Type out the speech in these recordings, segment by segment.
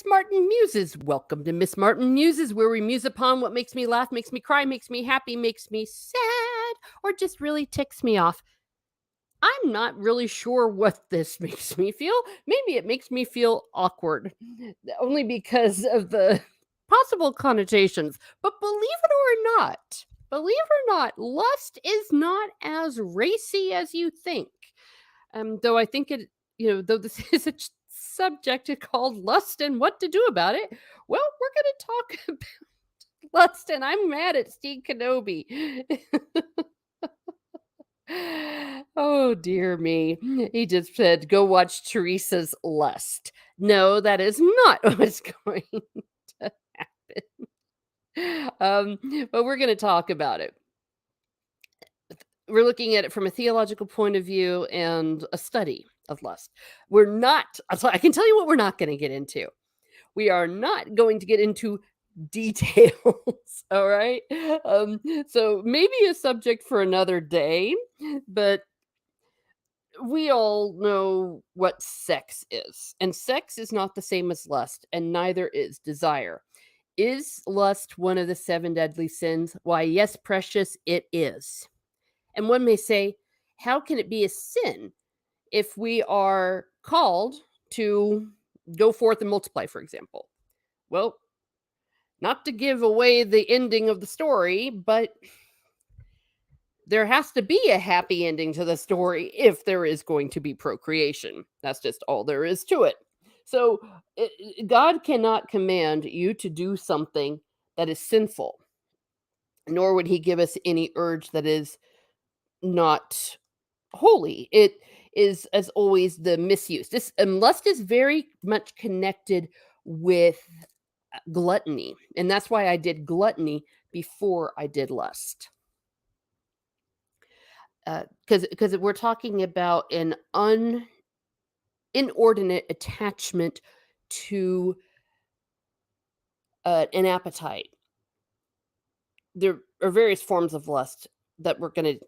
Miss Martin Muses. Welcome to Miss Martin Muses, where we muse upon what makes me laugh, makes me cry, makes me happy, makes me sad, or just really ticks me off. I'm not really sure what this makes me feel. Maybe it makes me feel awkward, only because of the possible connotations. But believe it or not, lust is not as racy as you think. Though I think though this is a subject called lust and what to do about it, well, we're going to talk about lust, and I'm mad at Steve Kenobi. Oh, dear me. He just said, go watch Teresa's Lust. No, that is not what's going to happen. But we're going to talk about it. We're looking at it from a theological point of view and a study of lust. I can tell you what we're not going to get into. We are not going to get into details. All right. So maybe a subject for another day, but we all know what sex is, and sex is not the same as lust, and neither is desire. Is lust one of the seven deadly sins? Why, yes, precious, it is. And one may say, how can it be a sin if we are called to go forth and multiply, for example? Well, not to give away the ending of the story, but there has to be a happy ending to the story if there is going to be procreation. That's just all there is to it. So, God cannot command you to do something that is sinful, nor would he give us any urge that is not holy. It is, as always, the misuse. Lust is very much connected with gluttony, and that's why I did gluttony before I did lust. Because we're talking about an inordinate attachment to an appetite. There are various forms of lust that we're going to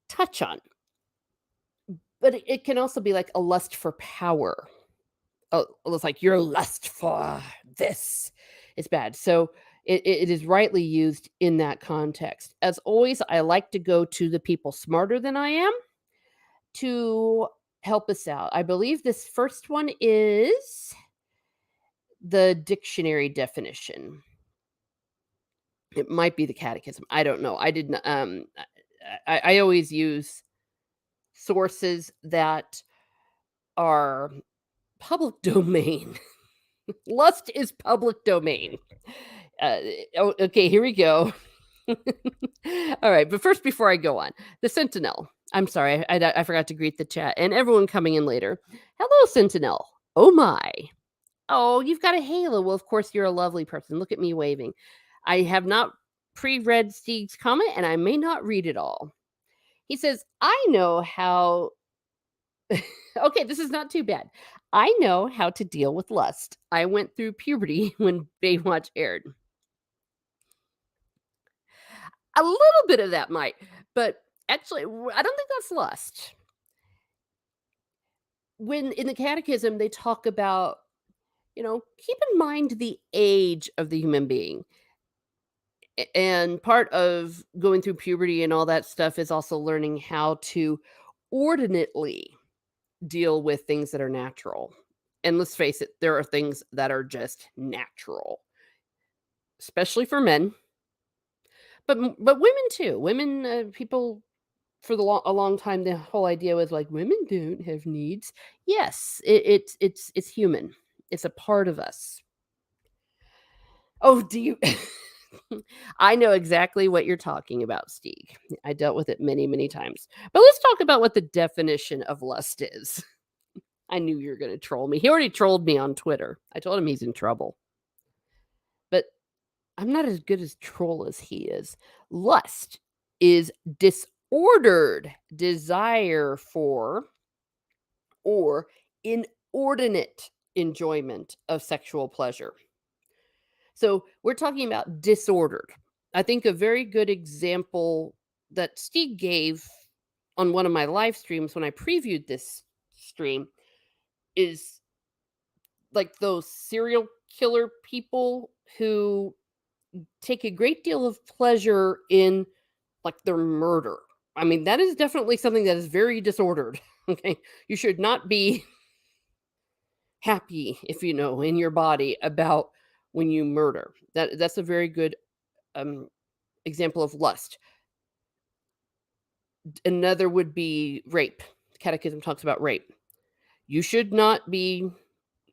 touch on, but it can also be like a lust for power. Oh, it's like your lust for this is bad. So it is rightly used in that context. As always, I like to go to the people smarter than I am to help us out. I believe this first one is the dictionary definition. It might be the catechism. I don't know. I didn't. I always use sources that are public domain. Lust is public domain. Okay, here we go. All right, but first, before I go on, the Sentinel. I'm sorry, I forgot to greet the chat and everyone coming in later. Hello, Sentinel. Oh my. Oh, you've got a halo. Well, of course, you're a lovely person. Look at me waving. I have not pre-read Steve's comment, and I may not read it all. He says, I know how... Okay, this is not too bad. I know how to deal with lust. I went through puberty when Baywatch aired. A little bit of that might, but actually, I don't think that's lust. When in the catechism, they talk about, keep in mind the age of the human being. And part of going through puberty and all that stuff is also learning how to ordinately deal with things that are natural. And let's face it, there are things that are just natural, especially for men. But women too. Women, people for a long time, the whole idea was like women don't have needs. Yes, it's human. It's a part of us. Oh, do you? I know exactly what you're talking about, Steve. I dealt with it many, many times. But let's talk about what the definition of lust is. I knew you were going to troll me. He already trolled me on Twitter. I told him he's in trouble. But I'm not as good as troll as he is. Lust is disordered desire for or inordinate enjoyment of sexual pleasure. So we're talking about disordered. I think a very good example that Steve gave on one of my live streams when I previewed this stream is like those serial killer people who take a great deal of pleasure in, like, their murder. I mean, that is definitely something that is very disordered, okay? You should not be happy, if you know, in your body about when you murder. That's a very good, um, example of lust. Another would be rape. Catechism talks about rape. You should not be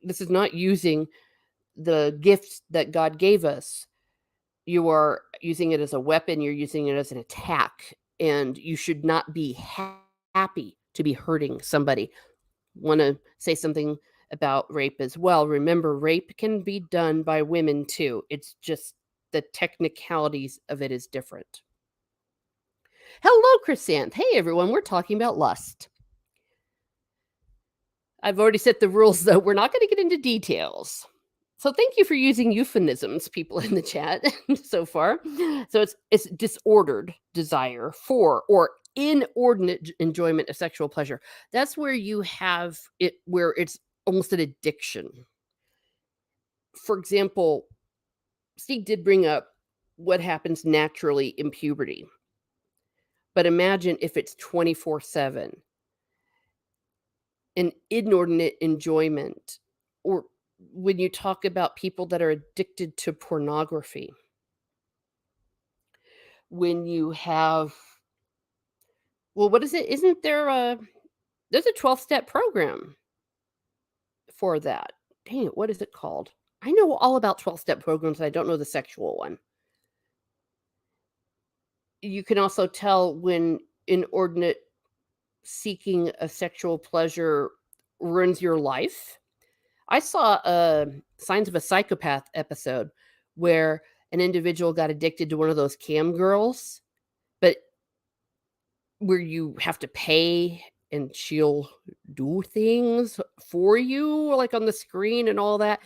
this is not using the gifts that God gave us. You are using it as a weapon, you're using it as an attack, and you should not be happy to be hurting somebody. Wanna say something about rape as well. Remember, rape can be done by women too. It's just the technicalities of it is different. Hello, Chrysanth. Hey, everyone. We're talking about lust. I've already set the rules, though. We're not going to get into details. So thank you for using euphemisms, people in the chat so far. So it's disordered desire for or inordinate enjoyment of sexual pleasure. That's where you have it where it's almost an addiction. For example, Steve did bring up what happens naturally in puberty. But imagine if it's 24/7, an inordinate enjoyment, or when you talk about people that are addicted to pornography, when you have well, what is it? Isn't there a there's a 12-step program for that. Dang it, what is it called? I know all about 12-step programs, I don't know the sexual one. You can also tell when inordinate seeking of sexual pleasure ruins your life. I saw a Signs of a Psychopath episode where an individual got addicted to one of those cam girls, but where you have to pay and she'll do things for you, like on the screen and all that.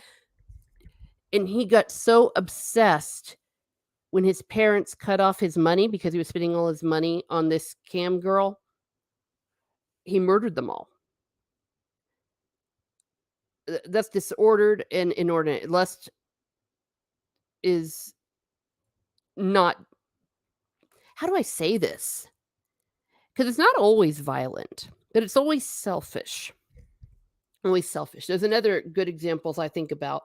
And he got so obsessed when his parents cut off his money because he was spending all his money on this cam girl, he murdered them all. That's disordered and inordinate. Lust is not how do I say this? Because it's not always violent, but it's always selfish. Always selfish. There's another good examples I think about.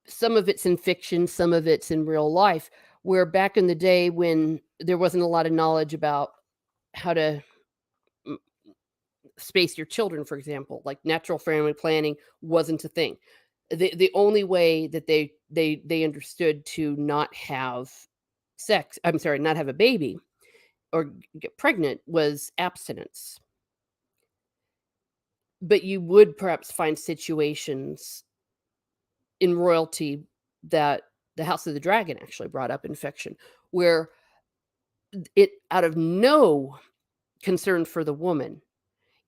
Some of it's in fiction, some of it's in real life, where back in the day when there wasn't a lot of knowledge about how to space your children, for example, like natural family planning wasn't a thing. The only way that they understood to not have sex, I'm sorry, not have a baby or get pregnant was abstinence. But you would perhaps find situations in royalty that the House of the Dragon actually brought up in fiction, where it out of no concern for the woman,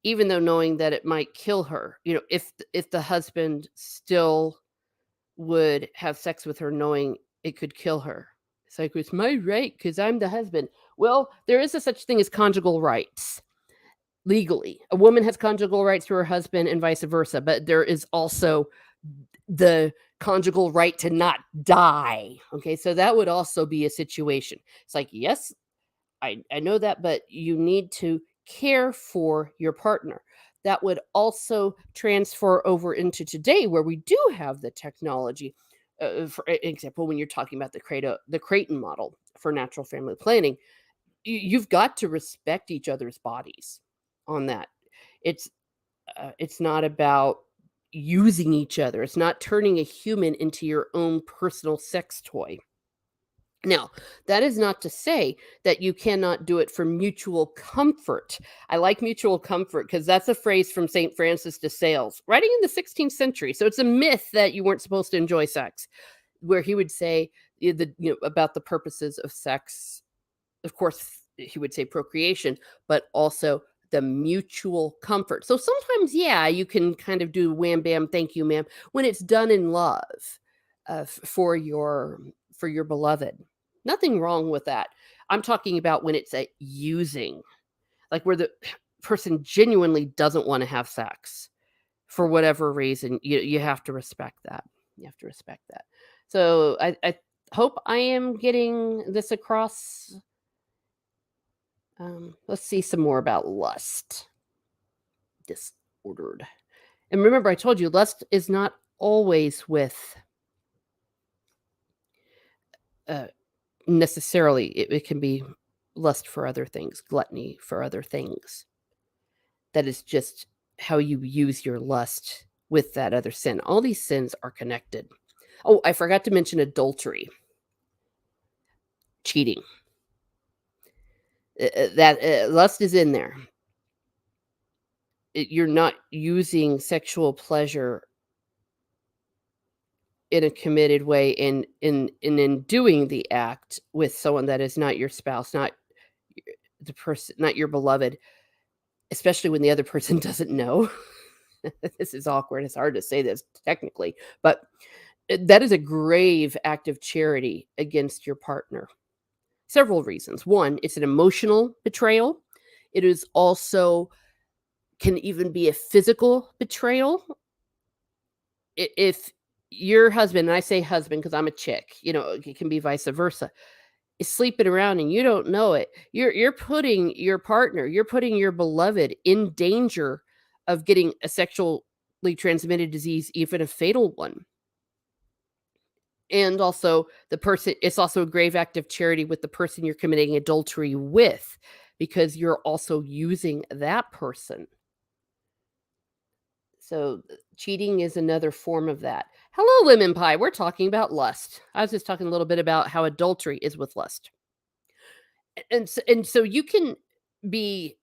even though knowing that it might kill her, if the husband still would have sex with her knowing it could kill her. It's like, "It's my right because 'cause I'm the husband." Well, there is a such thing as conjugal rights. Legally, a woman has conjugal rights to her husband and vice versa, but there is also the conjugal right to not die. Okay, so that would also be a situation. It's like, yes, I know that, but you need to care for your partner. That would also transfer over into today where we do have the technology. For example, when you're talking about the Creighton model for natural family planning, you've got to respect each other's bodies on that. It's it's not about using each other. It's not turning a human into your own personal sex toy. Now, that is not to say that you cannot do it for mutual comfort. I like mutual comfort because that's a phrase from St. Francis de Sales, writing in the 16th century. So it's a myth that you weren't supposed to enjoy sex, where he would say about the purposes of sex. Of course, he would say procreation, but also the mutual comfort. So sometimes, yeah, you can kind of do wham bam, thank you, ma'am, when it's done in love for your beloved. Nothing wrong with that. I'm talking about when it's a using, like where the person genuinely doesn't want to have sex for whatever reason, you have to respect that. You have to respect that. So I hope I am getting this across. Let's see some more about lust. Disordered. And remember, I told you lust is not always with uh, necessarily, it can be lust for other things, gluttony for other things. That is just how you use your lust with that other sin. All these sins are connected. Oh, I forgot to mention adultery, cheating. That lust is in there. You're not using sexual pleasure in a committed way in doing the act with someone that is not your spouse, not the person, not your beloved, especially when the other person doesn't know. This is awkward. It's hard to say this technically, but that is a grave act of charity against your partner. Several reasons. One, it's an emotional betrayal. It is also can even be a physical betrayal. If your husband, and I say husband because I'm a chick, it can be vice versa, is sleeping around and you don't know it, you're putting your partner, you're putting your beloved in danger of getting a sexually transmitted disease, even a fatal one. And also it's also a grave act of charity with the person you're committing adultery with, because you're also using that person. So cheating is another form of that. Hello, lemon pie. We're talking about lust. I was just talking a little bit about how adultery is with lust. And so you can be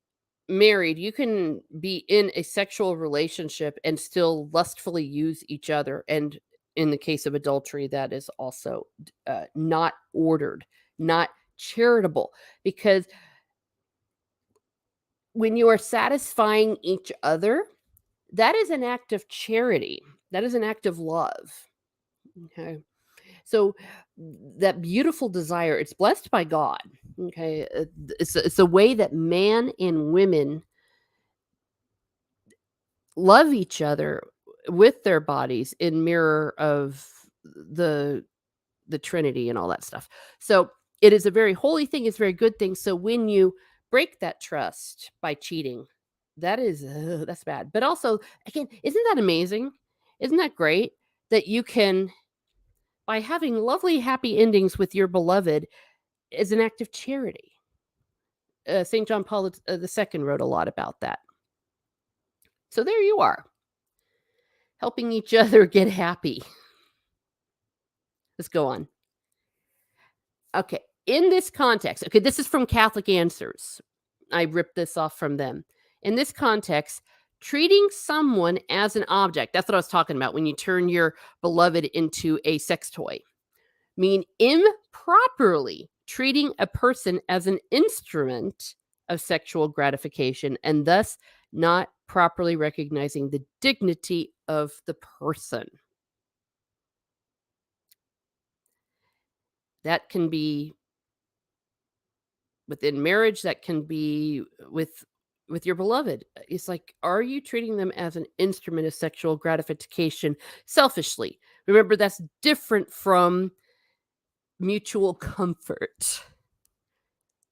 married, you can be in a sexual relationship and still lustfully use each other. And in the case of adultery, that is also not ordered, not charitable, because when you are satisfying each other, that is an act of charity. That is an act of love. Okay. So that beautiful desire, it's blessed by God. Okay. It's a way that man and women love each other with their bodies in mirror of the the Trinity and all that stuff. So it is a very holy thing. It's a very good thing. So when you break that trust by cheating, that's bad. But also, again, isn't that amazing? Isn't that great that you can, by having lovely, happy endings with your beloved, is an act of charity? St. John Paul II wrote a lot about that. So there you are, helping each other get happy. Let's go on. Okay. In this context, okay, this is from Catholic Answers. I ripped this off from them. In this context, treating someone as an object, that's what I was talking about when you turn your beloved into a sex toy, mean improperly treating a person as an instrument of sexual gratification and thus not properly recognizing the dignity of the person. That can be within marriage, that can be with your beloved. It's like, are you treating them as an instrument of sexual gratification selfishly? Remember, that's different from mutual comfort,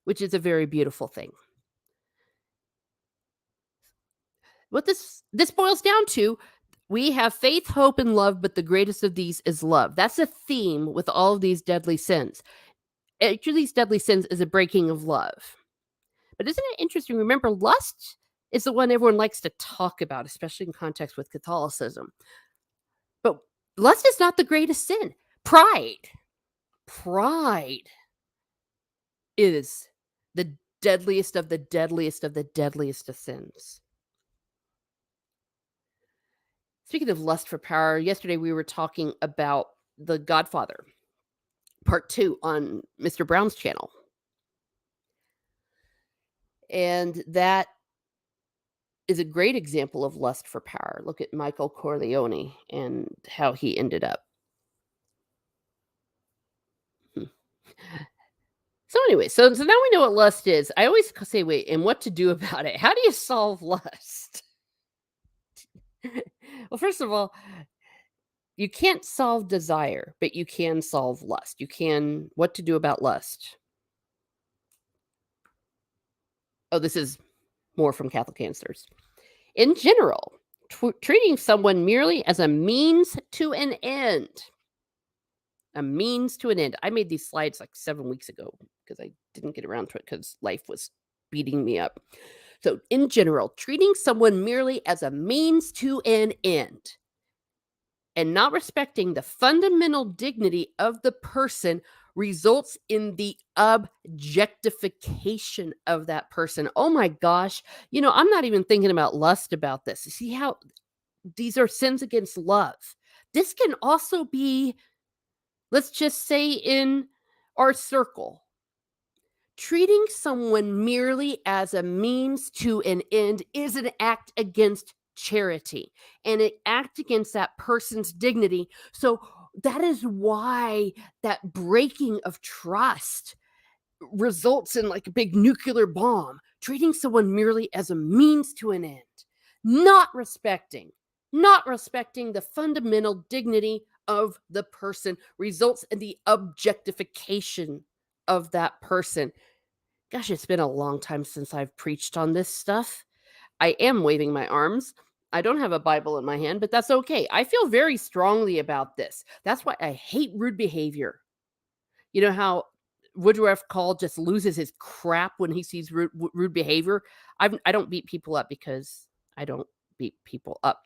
which is a very beautiful thing. What this boils down to, we have faith, hope, and love, but the greatest of these is love. That's a theme with all of these deadly sins. Each of these deadly sins is a breaking of love. But isn't it interesting? Remember, lust is the one everyone likes to talk about, especially in context with Catholicism. But lust is not the greatest sin. Pride is the deadliest of the deadliest of the deadliest of sins. Speaking of lust for power, yesterday we were talking about The Godfather, part 2 on Mr. Brown's channel. And that is a great example of lust for power. Look at Michael Corleone and how he ended up. Hmm. So anyway, so now we know what lust is. I always say, wait, and what to do about it? How do you solve lust? Well, first of all, you can't solve desire, but you can solve lust. You can what to do about lust. Oh, this is more from Catholic Answers. In general, treating someone merely as a means to an end. A means to an end. I made these slides like 7 weeks ago because I didn't get around to it because life was beating me up. So, in general, treating someone merely as a means to an end and not respecting the fundamental dignity of the person results in the objectification of that person. Oh my gosh. I'm not even thinking about lust about this. See how these are sins against love. This can also be, let's just say, in our circle. Treating someone merely as a means to an end is an act against charity and an act against that person's dignity. So that is why that breaking of trust results in like a big nuclear bomb. Treating someone merely as a means to an end, not respecting the fundamental dignity of the person results in the objectification of that person. Gosh, it's been a long time since I've preached on this stuff. I am waving my arms. I don't have a Bible in my hand, but that's okay. I feel very strongly about this. That's why I hate rude behavior. You know how Woodruff Call just loses his crap when he sees rude behavior? I don't beat people up because I don't beat people up.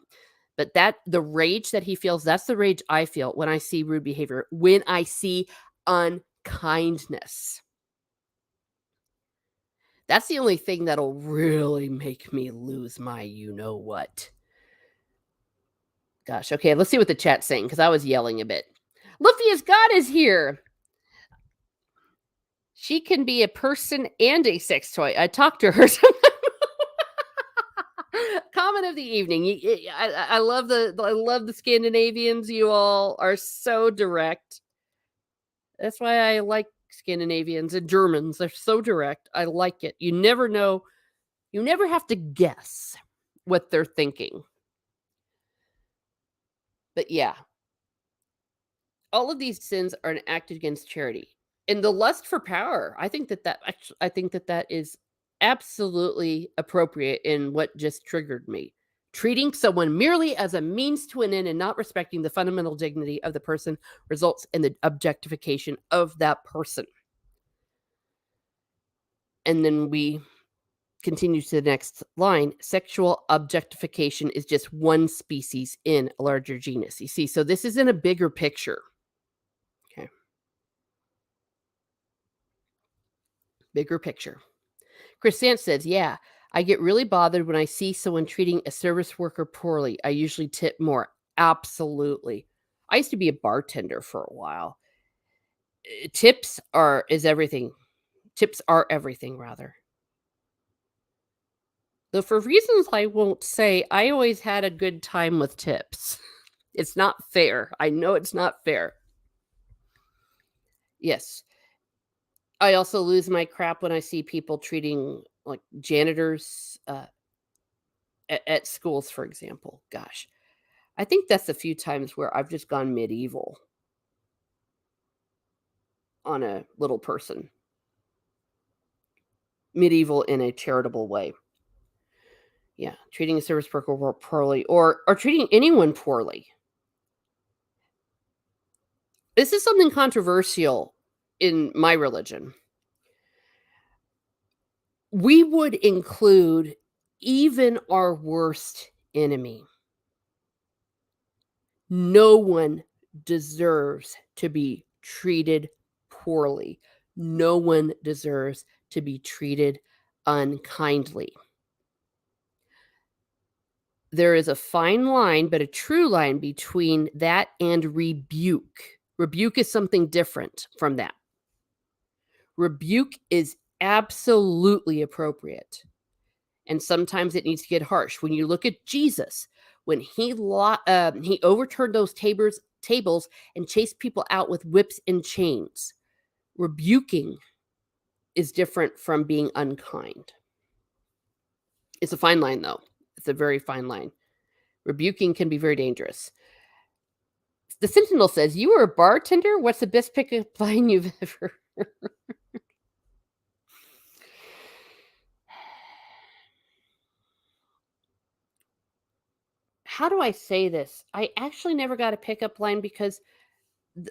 But the rage that he feels, that's the rage I feel when I see rude behavior, when I see unkindness. That's the only thing that'll really make me lose my you-know-what. Gosh, okay, let's see what the chat's saying, because I was yelling a bit. Luffy's God is here! She can be a person and a sex toy. I talked to her. Comment of the evening. I love the Scandinavians. You all are so direct. That's why I like Scandinavians and Germans. They're so direct. I like it. You never know. You never have to guess what they're thinking. But yeah, all of these sins are an act against charity. And the lust for power, I think that is absolutely appropriate in what just triggered me. Treating someone merely as a means to an end and not respecting the fundamental dignity of the person results in the objectification of that person. And then we continue to the next line. Sexual objectification is just one species in a larger genus. You see, so this is in a bigger picture. Okay. Bigger picture. Chris Sant says, yeah, I get really bothered when I see someone treating a service worker poorly. I usually tip more. Absolutely. I used to be a bartender for a while. Tips are everything. Tips are everything, rather. Though for reasons I won't say, I always had a good time with tips. It's not fair. I know it's not fair. Yes. I also lose my crap when I see people treating like janitors at schools, for example. Gosh, I think that's a few times where I've just gone medieval on a little person. Medieval in a charitable way. Yeah, treating a service worker poorly or treating anyone poorly. This is something controversial in my religion. We would include even our worst enemy. No one deserves to be treated poorly. No one deserves to be treated unkindly. There is a fine line, but a true line between that and rebuke. Rebuke is something different from that. Rebuke is absolutely appropriate. And sometimes it needs to get harsh. When you look at Jesus, when he overturned those tables and chased people out with whips and chains, rebuking is different from being unkind. It's a fine line, though. It's a very fine line. Rebuking can be very dangerous. The Sentinel says, "You were a bartender? What's the best pickup line you've ever?" How do I say this? I actually never got a pickup line because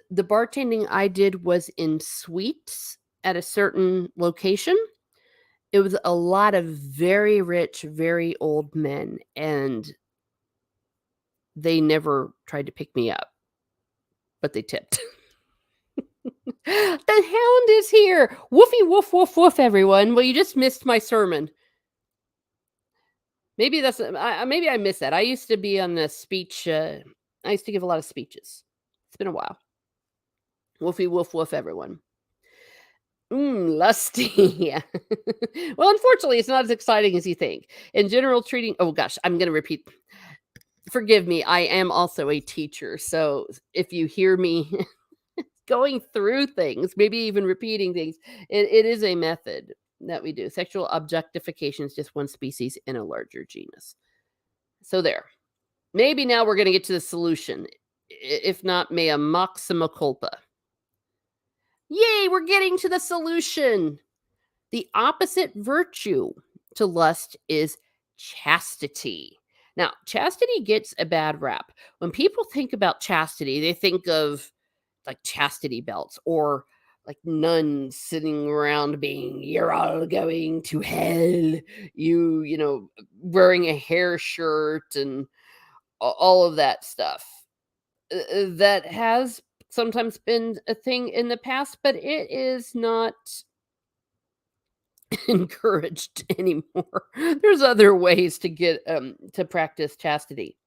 the bartending I did was in suites at a certain location. It was a lot of very rich, very old men, and they never tried to pick me up, but they tipped. The hound is here. Woofy woof woof woof, everyone. Well, you just missed my sermon. Maybe that's maybe I missed that. I used to be on the speech. I used to give a lot of speeches. It's been a while. Woofy woof woof, everyone. Lusty. Yeah. Well, unfortunately, it's not as exciting as you think. In general, treating. Oh gosh, I'm going to repeat. Forgive me. I am also a teacher, so if you hear me going through things, maybe even repeating things, it is a method that we do. Sexual objectification is just one species in a larger genus. So there. Maybe now we're going to get to the solution. If not, mea maxima culpa. Yay, we're getting to the solution. The opposite virtue to lust is chastity. Now, chastity gets a bad rap. When people think about chastity, they think of like chastity belts or like nuns sitting around being, "You're all going to hell," wearing a hair shirt and all of that stuff. That has sometimes been a thing in the past, but it is not encouraged anymore. There's other ways to get to practice chastity.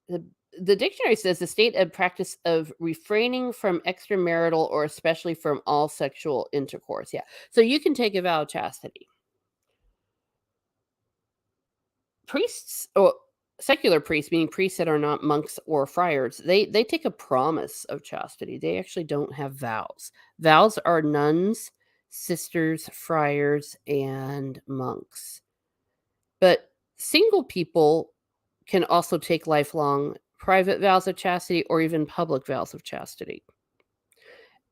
The, the dictionary says the state of practice of refraining from extramarital or especially from all sexual intercourse. Yeah. So you can take a vow of chastity. Priests or secular priests, meaning priests that are not monks or friars, they take a promise of chastity. They actually don't have vows. Vows are nuns, sisters, friars, and monks. But single people can also take lifelong private vows of chastity or even public vows of chastity.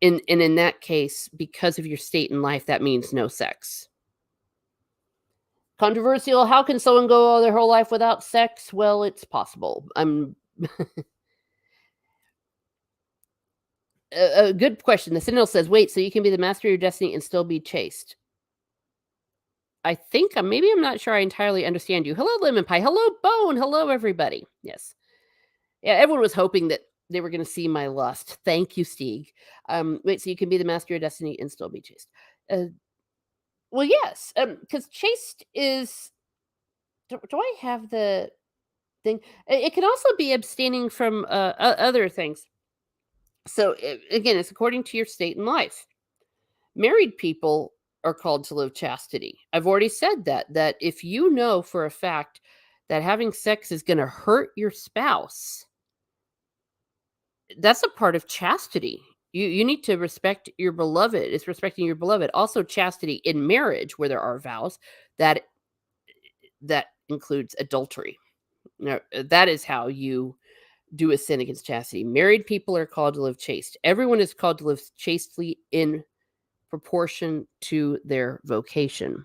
In that case, because of your state in life, that means no sex. Controversial. How can someone go their whole life without sex? Well, it's possible. A good question. The Sentinel says, "Wait, so you can be the master of your destiny and still be chaste?" I think maybe I'm not sure I entirely understand you. Hello, Lemon Pie. Hello, Bone. Hello, everybody. Yes. Yeah, everyone was hoping that they were going to see my lust. Thank you, Stieg. Wait, so you can be the master of your destiny and still be chaste? Uh, well, yes, because chaste is. Do I have the thing? It can also be abstaining from other things. So again, it's according to your state in life. Married people are called to live chastity. I've already said that if you know for a fact that having sex is going to hurt your spouse, that's a part of chastity. You need to respect your beloved. It's respecting your beloved. Also, chastity in marriage, where there are vows, that that includes adultery. Now, that is how you do a sin against chastity. Married people are called to live chaste. Everyone is called to live chastely in proportion to their vocation.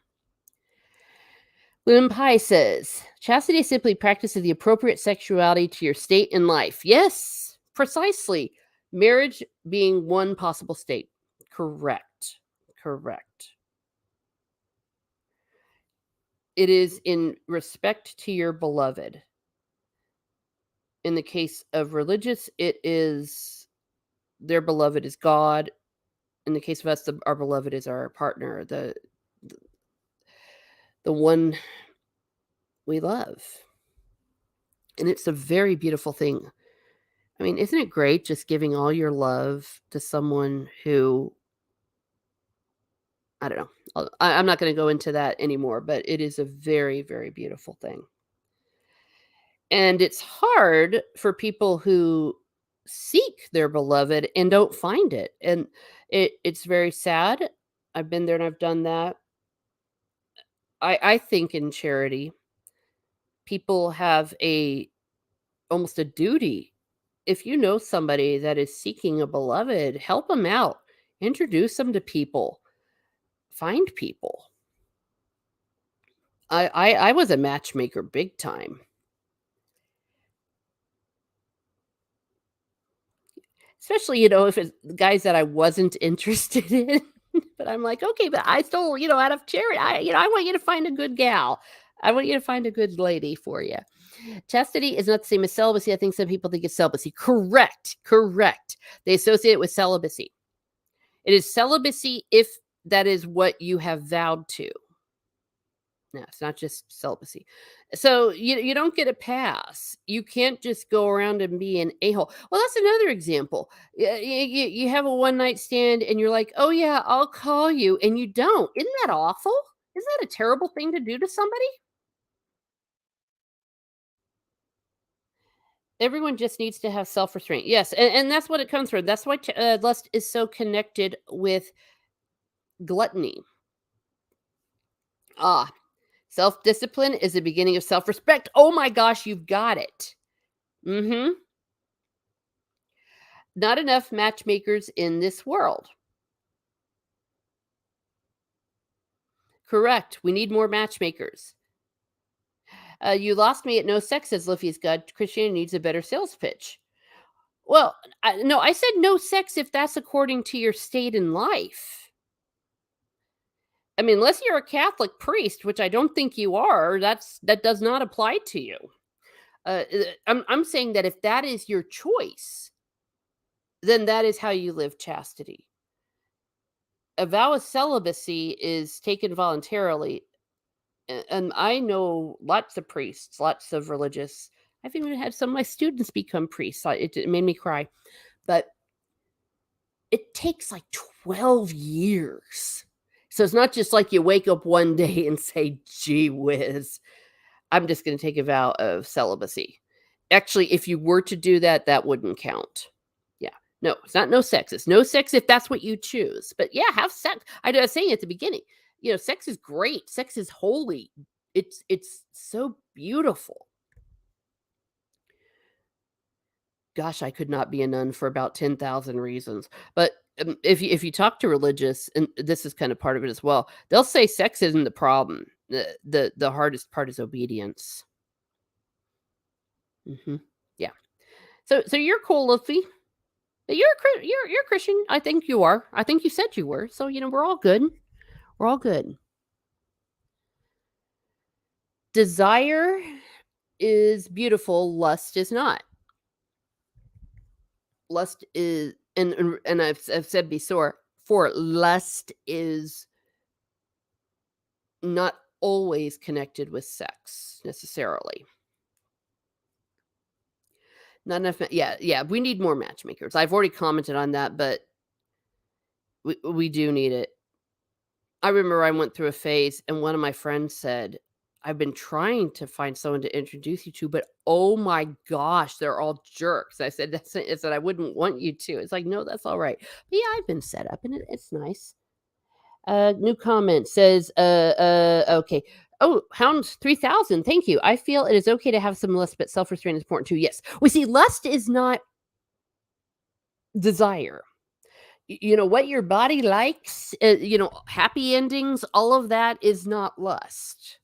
Lynn Pye says, chastity is simply practice of the appropriate sexuality to your state in life. Yes, precisely. Marriage being one possible state. Correct. Correct. It is in respect to your beloved. In the case of religious, it is their beloved is God. In the case of us, our beloved is our partner, the one we love. And it's a very beautiful thing. I mean, isn't it great just giving all your love to someone who, I don't know. I'm not going to go into that anymore, but it is a very, very beautiful thing. And it's hard for people who seek their beloved and don't find it. And it's very sad. I've been there and I've done that. I think in charity, people have a almost a duty. If you know somebody that is seeking a beloved, help them out. Introduce them to people. Find people. I was a matchmaker big time. Especially, if it's guys that I wasn't interested in. But I'm like, "Okay, but I still, out of charity, I want you to find a good gal. I want you to find a good lady for you." Chastity is not the same as celibacy. I think some people think it's celibacy. Correct, correct. They associate it with celibacy. It is celibacy if that is what you have vowed to. No, it's not just celibacy. So you don't get a pass. You can't just go around and be an a-hole. Well, that's another example. You have a one night stand and you're like, oh yeah, I'll call you, and you don't. Isn't that awful? Isn't that a terrible thing to do to somebody? Everyone just needs to have self restraint. Yes, and that's what it comes from. That's why lust is so connected with gluttony. Ah, self discipline is the beginning of self respect. Oh my gosh, you've got it. Mm-hmm. Not enough matchmakers in this world. Correct. We need more matchmakers. You lost me at no sex, says Liffy's God. Christianity needs a better sales pitch. Well, no, I said no sex if that's according to your state in life. I mean, unless you're a Catholic priest, which I don't think you are, that does not apply to you. I'm saying that if that is your choice, then that is how you live chastity. A vow of celibacy is taken voluntarily. And I know lots of priests, lots of religious. I've even had some of my students become priests. It made me cry. But it takes like 12 years. So it's not just like you wake up one day and say, gee whiz, I'm just going to take a vow of celibacy. Actually, if you were to do that, that wouldn't count. Yeah. No, it's not no sex. It's no sex if that's what you choose. But yeah, have sex. I was saying at the beginning, sex is great. Sex is holy. It's so beautiful. Gosh, I could not be a nun for about 10,000 reasons. But if you talk to religious, and this is kind of part of it as well, they'll say sex isn't the problem. The hardest part is obedience. Yeah. So you're cool, Luffy. You're a Christian. I think you are. I think you said you were. So we're all good. We're all good. Desire is beautiful. Lust is not. Lust is, and I've said before, for lust is not always connected with sex necessarily. Not enough. Yeah. We need more matchmakers. I've already commented on that, but we do need it. I remember I went through a phase, and one of my friends said, "I've been trying to find someone to introduce you to, but oh my gosh, they're all jerks." I said, I said I wouldn't want you to. It's like, no, that's all right. But yeah, I've been set up, and it's nice. New comment says, okay. Oh, Hounds 3000. Thank you. I feel it is okay to have some lust, but self restraint is important too. Yes. We see lust is not desire. What your body likes, happy endings, all of that is not lust.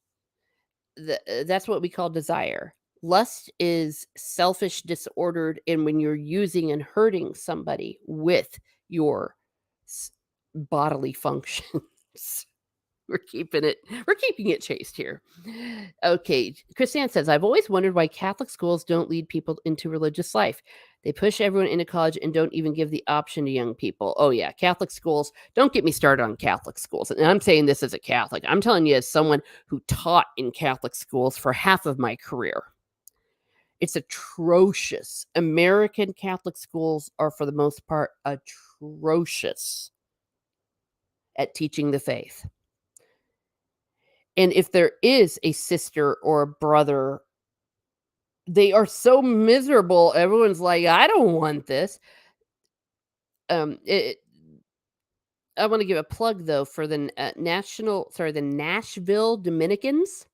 That's what we call desire. Lust is selfish, disordered, and when you're using and hurting somebody with your bodily functions. We're keeping it chaste here. Okay, Chrisanne says, I've always wondered why Catholic schools don't lead people into religious life. They push everyone into college and don't even give the option to young people. Oh yeah, Catholic schools. Don't get me started on Catholic schools. And I'm saying this as a Catholic. I'm telling you as someone who taught in Catholic schools for half of my career. It's atrocious. American Catholic schools are, for the most part, atrocious at teaching the faith. And if there is a sister or a brother, they are so miserable. Everyone's like, I don't want this. It, I want to give a plug though for the the Nashville Dominicans.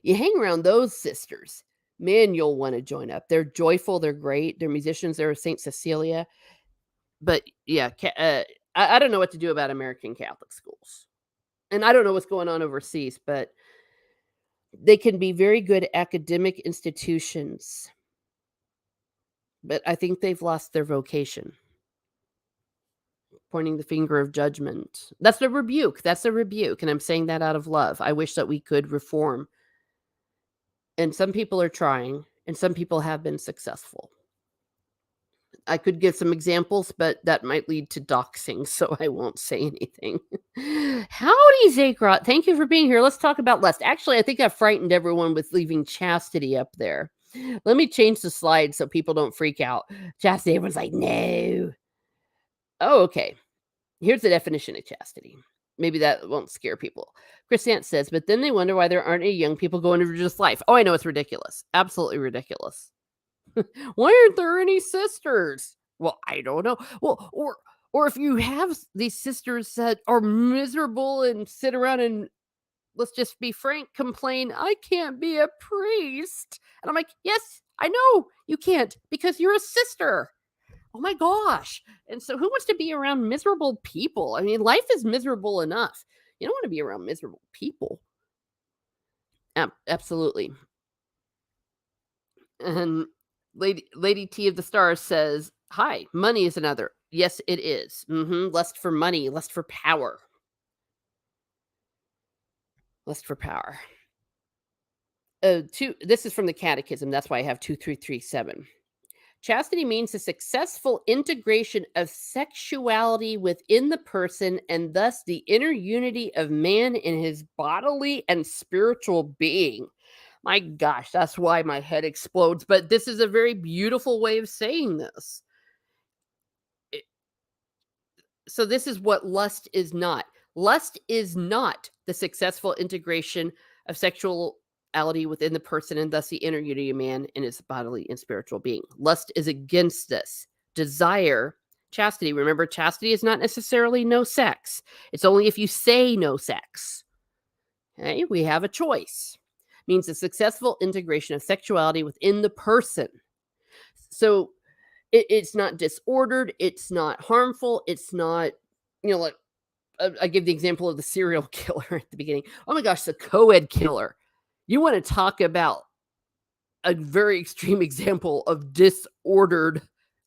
You hang around those sisters, man, you'll wanna join up. They're joyful, they're great, they're musicians, they're Saint Cecilia, but yeah, I don't know what to do about American Catholic schools, and I don't know what's going on overseas, but they can be very good academic institutions, but I think they've lost their vocation, pointing the finger of judgment. That's a rebuke, and I'm saying that out of love. I wish that we could reform, and some people are trying, and some people have been successful. I could give some examples, but that might lead to doxing, so I won't say anything. Howdy, Zakrot. Thank you for being here. Let's talk about lust. Actually, I think I frightened everyone with leaving chastity up there. Let me change the slide so people don't freak out. Chastity, everyone's like, no. Oh, okay. Here's the definition of chastity. Maybe that won't scare people. Chrisant says, but then they wonder why there aren't any young people going to religious life. Oh, I know it's ridiculous. Absolutely ridiculous. Why aren't there any sisters? Well, I don't know. Well, or if you have these sisters that are miserable and sit around and let's just be frank, complain, I can't be a priest. And I'm like, yes, I know you can't because you're a sister. Oh my gosh. And so who wants to be around miserable people? I mean, life is miserable enough. You don't want to be around miserable people. Absolutely. And Lady T of the Stars says, "Hi, money is another." Yes, it is. Lust for money, lust for power, lust for power. This is from the Catechism. That's why I have 2337. Chastity means the successful integration of sexuality within the person and thus the inner unity of man in his bodily and spiritual being. My gosh, that's why my head explodes. But this is a very beautiful way of saying this. So this is what lust is not. Lust is not the successful integration of sexuality within the person and thus the inner unity of man in his bodily and spiritual being. Lust is against this. Desire, chastity. Remember, chastity is not necessarily no sex. It's only if you say no sex. Okay, we have a choice. Means the successful integration of sexuality within the person. So it's not disordered, it's not harmful, it's not, like I give the example of the serial killer at the beginning. Oh my gosh, the co-ed killer. You want to talk about a very extreme example of disordered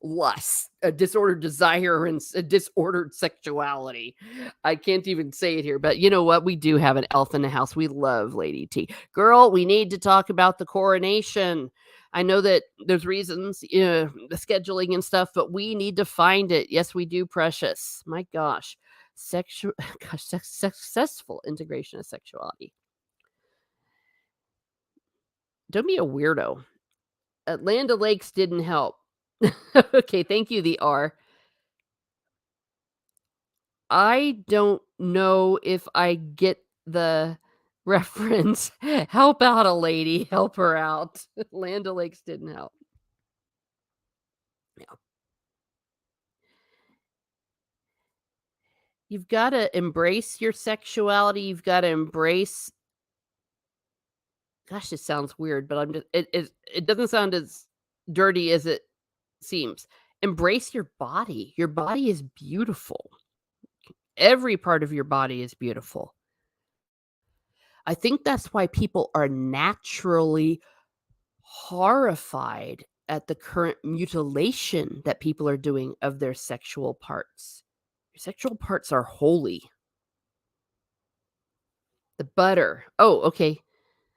lust, a disordered desire, and a disordered sexuality. I can't even say it here, but you know what? We do have an elf in the house. We love Lady T. Girl, we need to talk about the coronation. I know that there's reasons, the scheduling and stuff, but we need to find it. Yes, we do, precious. My gosh. Successful integration of sexuality. Don't be a weirdo. Land O'Lakes didn't help. Okay, thank you, the R. I don't know if I get the reference. Help out a lady, help her out. Land O'Lakes didn't help. Yeah. You've gotta embrace your sexuality, you've gotta embrace gosh, this sounds weird, but I'm just it doesn't sound as dirty as it seems. Embrace your body. Your body is beautiful. Every part of your body is beautiful. I think that's why people are naturally horrified at the current mutilation that people are doing of their sexual parts. Your sexual parts are holy. The butter. Oh, okay.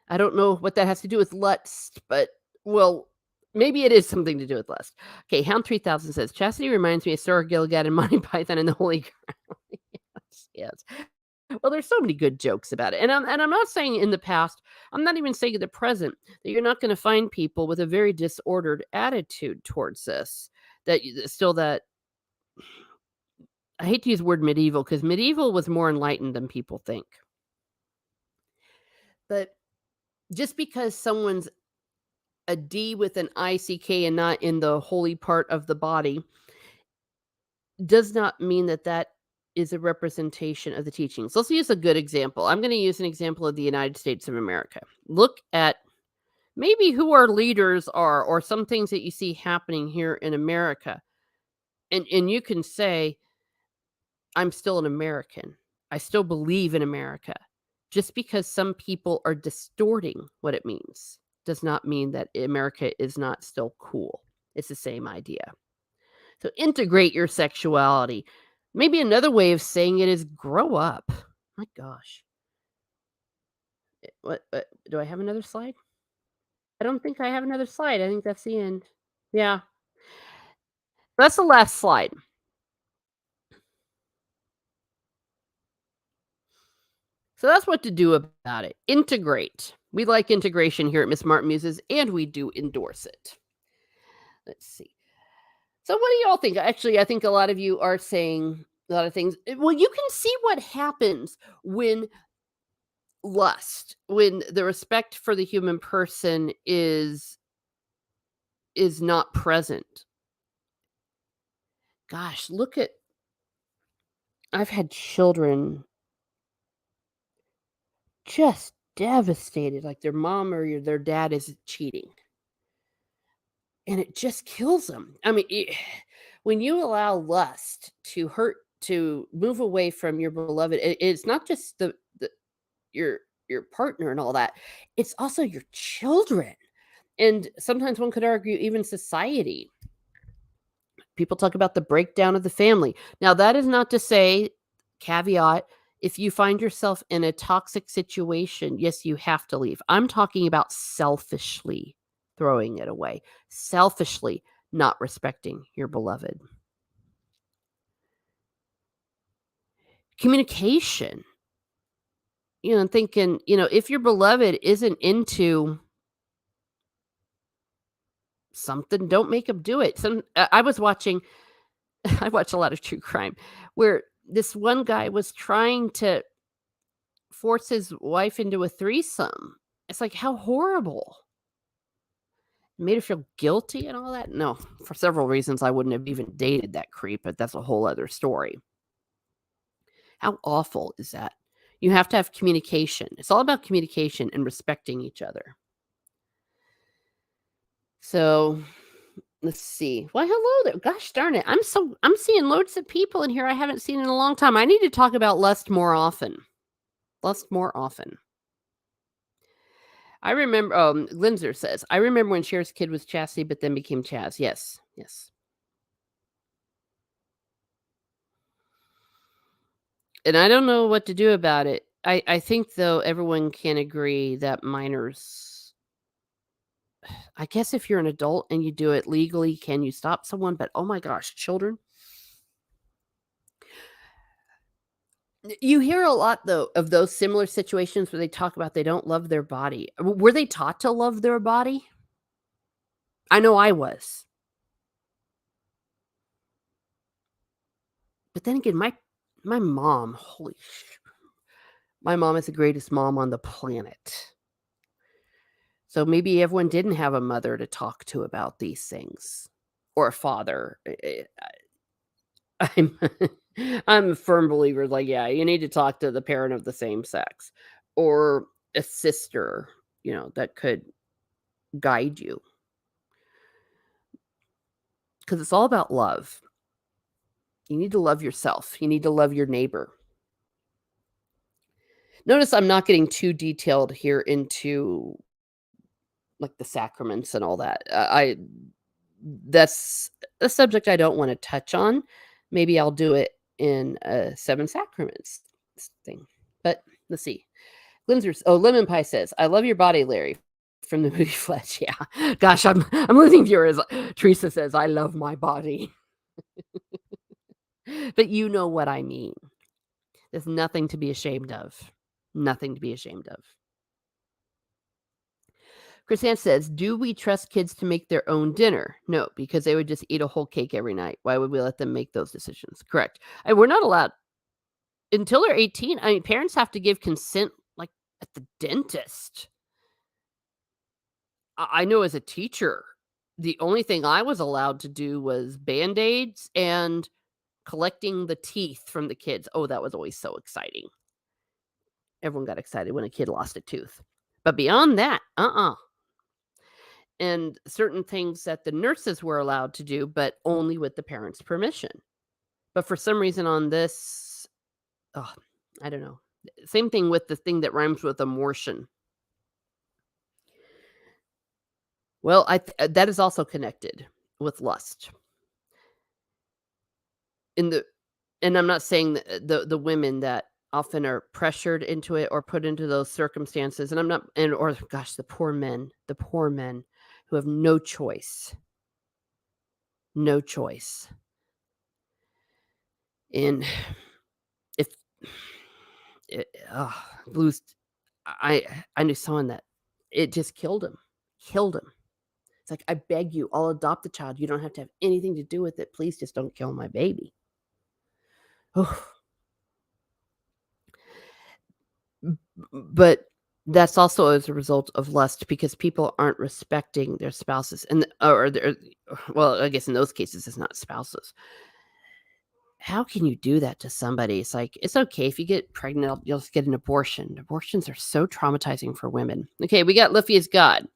I don't know what that has to do with lust, but well, maybe it is something to do with lust. Okay, Hound 3000 says, Chastity reminds me of Sir Gilgad and Monty Python and the Holy Grail. Yes, yes. Well, there's so many good jokes about it. And I'm not saying in the past, I'm not even saying in the present, that you're not gonna find people with a very disordered attitude towards this. Still that I hate to use the word medieval because medieval was more enlightened than people think. But just because someone's a D with an ICK and not in the holy part of the body does not mean that is a representation of the teachings. Let's use a good example. I'm going to use an example of the United States of America. Look at maybe who our leaders are or some things that you see happening here in America. And you can say, I'm still an American. I still believe in America. Just because some people are distorting what it means does not mean that America is not still cool. It's the same idea. So integrate your sexuality. Maybe another way of saying it is grow up. My gosh. What do I have another slide? I don't think I have another slide. I think that's the end. Yeah. That's the last slide. So that's what to do about it. Integrate. We like integration here at Miss Martin Muses, and we do endorse it. Let's see. So what do y'all think? Actually, I think a lot of you are saying a lot of things. Well, you can see what happens when when the respect for the human person is not present. Gosh, look at I've had children just devastated, like their mom or their dad is cheating. And it just kills them. I mean, when you allow lust to move away from your beloved, it's not just the your your partner and all that. It's also your children. And sometimes one could argue even society. People talk about the breakdown of the family. Now, that is not to say, caveat, if you find yourself in a toxic situation, yes, you have to leave. I'm talking about selfishly throwing it away, selfishly not respecting your beloved. Communication, thinking, if your beloved isn't into something, don't make them do it. I was watching, I watch a lot of true crime where this one guy was trying to force his wife into a threesome. It's like, how horrible. Made her feel guilty and all that? No, for several reasons, I wouldn't have even dated that creep, but that's a whole other story. How awful is that? You have to have communication. It's all about communication and respecting each other. So, let's see. Well, hello there. Gosh darn it. I'm seeing loads of people in here I haven't seen in a long time. I need to talk about lust more often. Lust more often. I remember, Linzer says, I remember when Cher's kid was Chastity, but then became Chaz. Yes, yes. And I don't know what to do about it. I think, though, everyone can agree that minors, I guess if you're an adult and you do it legally, can you stop someone? But oh my gosh, children. You hear a lot, though, of those similar situations where they talk about they don't love their body. Were they taught to love their body? I know I was. But then again, my mom, my mom is the greatest mom on the planet. So maybe everyone didn't have a mother to talk to about these things or a father. I'm I'm a firm believer, like, yeah, you need to talk to the parent of the same sex or a sister, that could guide you. Because it's all about love. You need to love yourself. You need to love your neighbor. Notice I'm not getting too detailed here into like the sacraments and all that. That's a subject I don't want to touch on. Maybe I'll do it in a seven sacraments thing. But let's see. Lemon Pie says, "I love your body, Larry." From the movie Fletch. Yeah. Gosh, I'm losing viewers. Teresa says, "I love my body." But you know what I mean. There's nothing to be ashamed of. Nothing to be ashamed of. Chrisanne says, "Do we trust kids to make their own dinner?" No, because they would just eat a whole cake every night. Why would we let them make those decisions? Correct. And we're not allowed until they're 18. I mean, parents have to give consent like at the dentist. I know as a teacher, the only thing I was allowed to do was Band-Aids and collecting the teeth from the kids. Oh, that was always so exciting. Everyone got excited when a kid lost a tooth. But beyond that, and certain things that the nurses were allowed to do, but only with the parents' permission. But for some reason on this, oh, I don't know. Same thing with the thing that rhymes with abortion. Well, that is also connected with lust. In the and I'm not saying the women that often are pressured into it or put into those circumstances, and I'm not and or gosh, the poor men who have no choice. No choice. And if it, lose I knew someone that it just killed him. Killed him. It's like, "I beg you, I'll adopt the child. You don't have to have anything to do with it. Please just don't kill my baby." Oh, but that's also as a result of lust because people aren't respecting their spouses and or their well, I guess in those cases, it's not spouses. How can you do that to somebody? It's like, it's okay if you get pregnant, you'll just get an abortion. Abortions are so traumatizing for women. Okay, we got Liffey as God.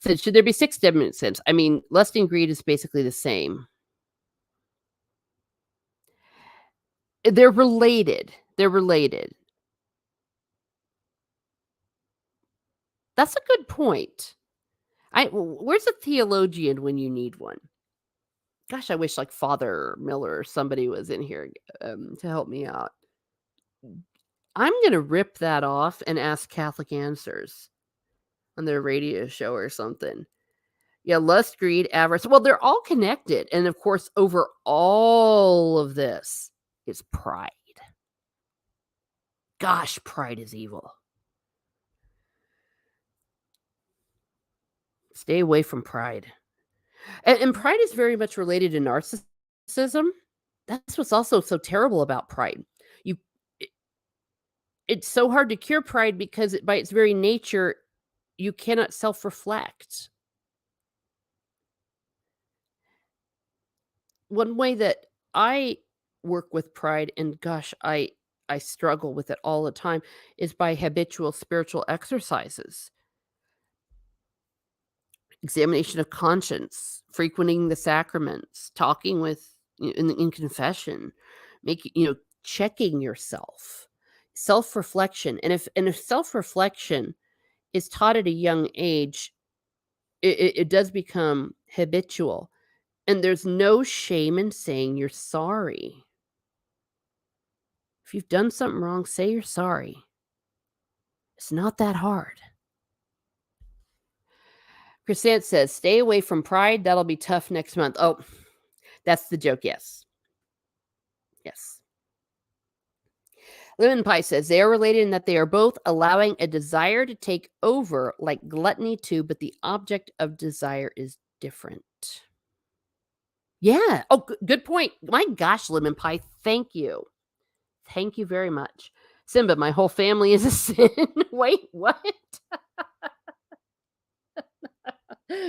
Said, should there be 6 dominant sins? I mean, lust and greed is basically the same. They're related. They're related. That's a good point. Where's a theologian when you need one? Gosh, I wish like Father Miller or somebody was in here to help me out. I'm gonna rip that off and ask Catholic Answers on their radio show or something. Yeah, lust, greed, avarice. Well, they're all connected. And of course, over all of this is pride. Gosh, pride is evil. Stay away from pride. And pride is very much related to narcissism. That's what's also so terrible about pride. You it, it's so hard to cure pride because by its very nature, you cannot self-reflect. One way that I work with pride, and gosh, I struggle with it all the time, is by habitual spiritual exercises. Examination of conscience, frequenting the sacraments, talking with in confession, making checking yourself, self-reflection. And if self-reflection is taught at a young age, it does become habitual. And there's no shame in saying you're sorry. If you've done something wrong, say you're sorry. It's not that hard. Chrisant says, stay away from pride. That'll be tough next month. Oh, that's the joke. Yes. Yes. Lemon Pie says, they are related in that they are both allowing a desire to take over, like gluttony too, but the object of desire is different. Yeah. Oh, good point. My gosh, Lemon Pie. Thank you. Thank you very much. Simba, my whole family is a sin. Wait, what?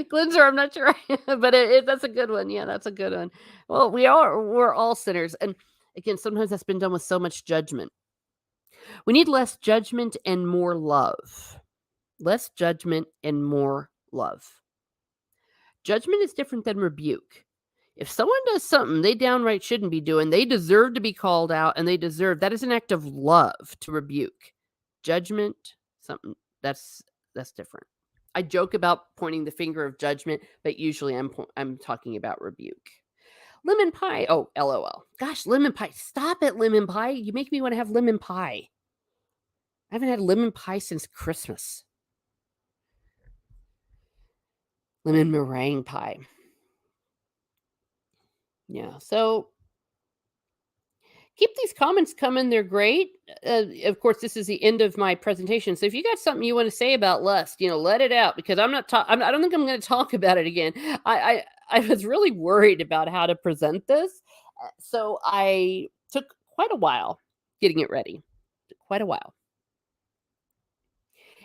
Cleanser, I'm not sure, but that's a good one. Yeah, that's a good one. Well, we're all sinners. And again, sometimes that's been done with so much judgment. We need less judgment and more love. Less judgment and more love. Judgment is different than rebuke. If someone does something they downright shouldn't be doing, they deserve to be called out and that is an act of love to rebuke. Judgment, something that's different. I joke about pointing the finger of judgment, but usually I'm talking about rebuke. Lemon pie. Oh, LOL. Gosh, lemon pie. Stop it, lemon pie. You make me want to have lemon pie. I haven't had lemon pie since Christmas. Lemon meringue pie. Yeah, so keep these comments coming. They're great. Of course, this is the end of my presentation. So if you got something you want to say about lust, let it out because I don't think I'm going to talk about it again. I was really worried about how to present this. So I took quite a while getting it ready. Quite a while.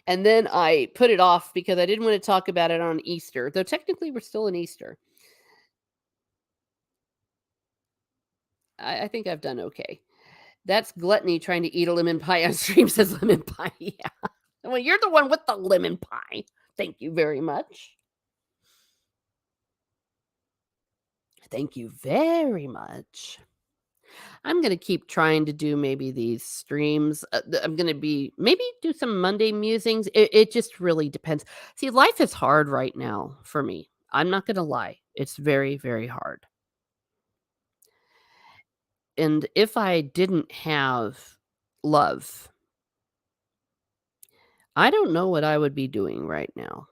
And then I put it off because I didn't want to talk about it on Easter, though technically we're still in Easter. I think I've done okay. That's gluttony trying to eat a lemon pie on stream, says lemon pie. Yeah. Well, you're the one with the lemon pie. Thank you very much. Thank you very much. I'm gonna keep trying to do maybe these streams. I'm gonna be maybe do some Monday musings. It just really depends. See, life is hard right now for me. I'm not gonna lie. It's very, very hard. And if I didn't have love, I don't know what I would be doing right now.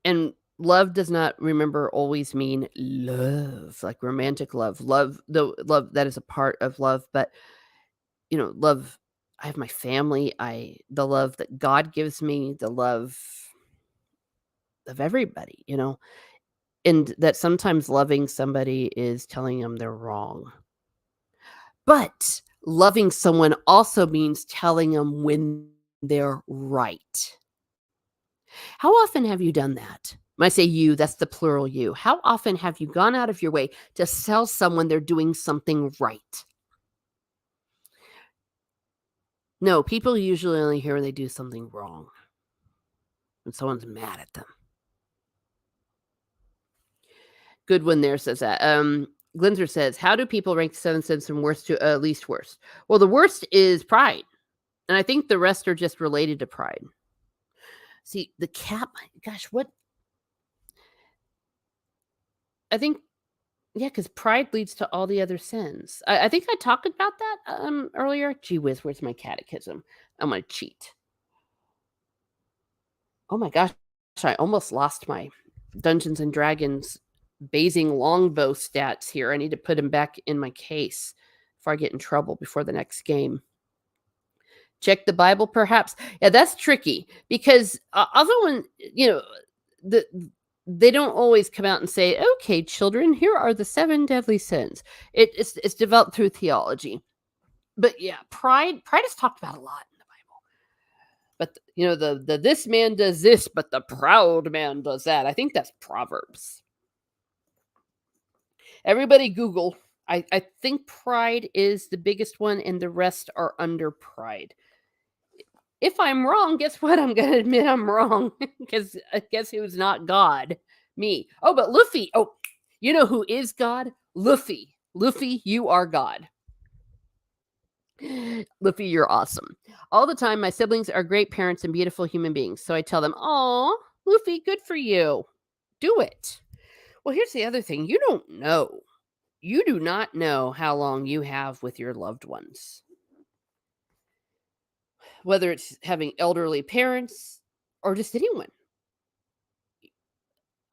And love does not, remember, always mean love, like romantic love. Love, the love that is a part of love, but love, I have my family, the love that God gives me, the love of everybody, and that sometimes loving somebody is telling them they're wrong. But loving someone also means telling them when they're right. How often have you done that? When I say you, that's the plural you. How often have you gone out of your way to tell someone they're doing something right? No, people usually only hear when they do something wrong, when someone's mad at them. Good one there says that. Glinzer says, "How do people rank 7 cents from worst to least worst?" Well, the worst is pride, and I think the rest are just related to pride. See, the cap, gosh, what? I think, yeah, because pride leads to all the other sins. I think I talked about that earlier. Gee whiz, where's my catechism? I'm gonna cheat. Oh my gosh, I almost lost my Dungeons and Dragons Basing longbow stats here. I need to put them back in my case before I get in trouble before the next game. Check the Bible, perhaps. Yeah, that's tricky because although when the they don't always come out and say, "Okay, children, here are the 7 deadly sins." It's developed through theology, but yeah, pride is talked about a lot in the Bible. But the this man does this, but the proud man does that. I think that's Proverbs. Everybody Google. I think pride is the biggest one, and the rest are under pride. If I'm wrong, guess what? I'm gonna admit I'm wrong because guess who's not God? Me. Oh, but Luffy. Oh, you know who is God? Luffy. Luffy, you are God. Luffy, you're awesome. All the time, my siblings are great parents and beautiful human beings. So I tell them, "Oh, Luffy, good for you. Do it." Well, here's the other thing. You don't know. You do not know how long you have with your loved ones. Whether it's having elderly parents or just anyone.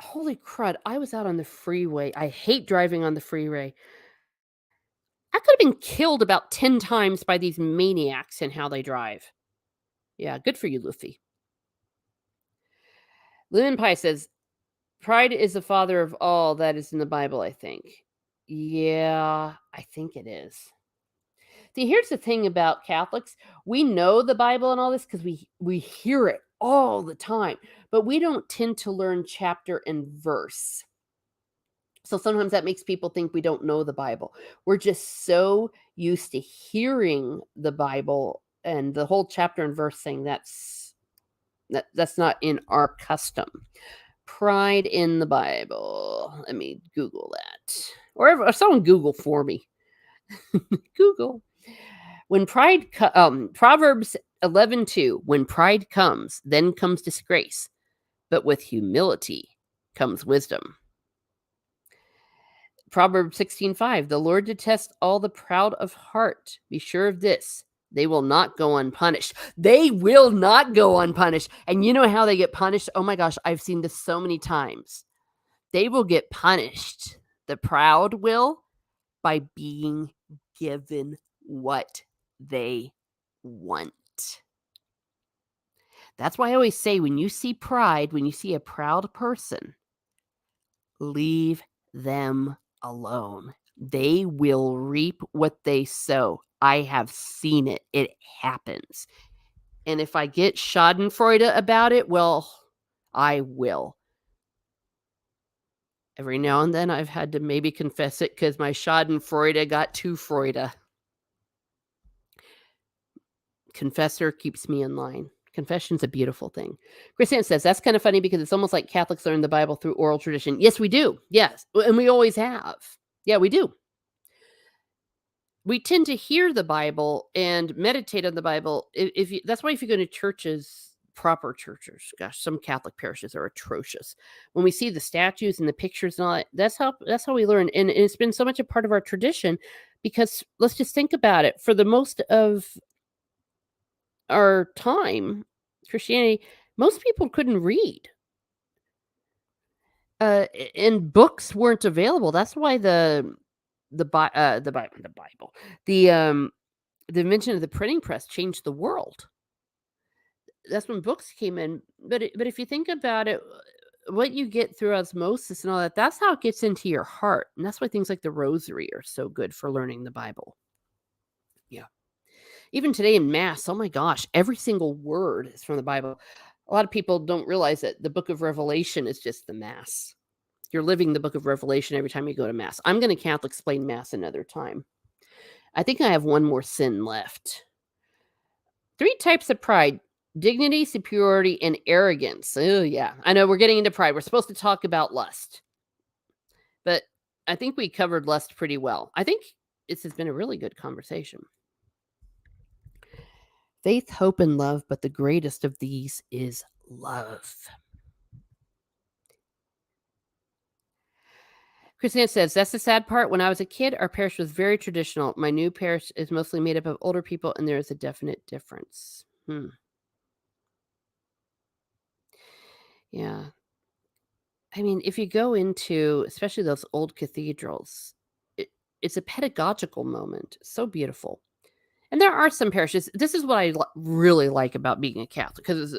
Holy crud, I was out on the freeway. I hate driving on the freeway. I could have been killed about 10 times by these maniacs and how they drive. Yeah, good for you, Luffy. Lemon Pie says, "Pride is the father of all that is in the Bible, I think." Yeah, I think it is. See, here's the thing about Catholics. We know the Bible and all this because we hear it all the time, but we don't tend to learn chapter and verse. So sometimes that makes people think we don't know the Bible. We're just so used to hearing the Bible and the whole chapter and verse thing. That's not in our custom. Pride in the Bible. Let me Google that. Or someone Google for me. Google. When Proverbs 11:2. When pride comes, then comes disgrace, but with humility comes wisdom. Proverbs 16:5. The Lord detests all the proud of heart. Be sure of this. They will not go unpunished. They will not go unpunished. And you know how they get punished? Oh my gosh, I've seen this so many times. They will get punished. The proud will, by being given what they want. That's why I always say when you see pride, when you see a proud person, leave them alone. They will reap what they sow. I have seen it. It happens. And if I get schadenfreude about it, well, I will. Every now and then, I've had to maybe confess it because my schadenfreude got too Freude. Confessor keeps me in line. Confession's a beautiful thing. Chrisanne says, "That's kinda funny because it's almost like Catholics learn the Bible through oral tradition." Yes, we do. Yes, and we always have. Yeah, we do. We tend to hear the Bible and meditate on the Bible. If you that's why if you go to churches, proper churches, gosh, some Catholic parishes are atrocious. When we see the statues and the pictures and all that, that's how we learn, and it's been so much a part of our tradition because let's just think about it. For the most of our time, Christianity, most people couldn't read, and books weren't available. That's why the Bible, the, the invention of the printing press changed the world. That's when books came in, but if you think about it, what you get through osmosis and all that, that's how it gets into your heart, and that's why things like the rosary are so good for learning the Bible. Yeah. Even today in mass, oh my gosh, every single word is from the Bible. A lot of people don't realize that the book of Revelation is just the mass. You're living the book of Revelation every time you go to mass. I'm gonna Catholic explain mass another time. I think I have one more sin left. 3 types of pride: dignity, superiority, and arrogance. Oh, yeah. I know we're getting into pride. We're supposed to talk about lust, but I think we covered lust pretty well. I think this has been a really good conversation. Faith, hope, and love, but the greatest of these is love. Christina says, "That's the sad part. When I was a kid, our parish was very traditional. My new parish is mostly made up of older people, and there is a definite difference." Yeah. I mean, if you go into especially those old cathedrals, it, it's a pedagogical moment. So beautiful. And there are some parishes. This is what I really like about being a Catholic because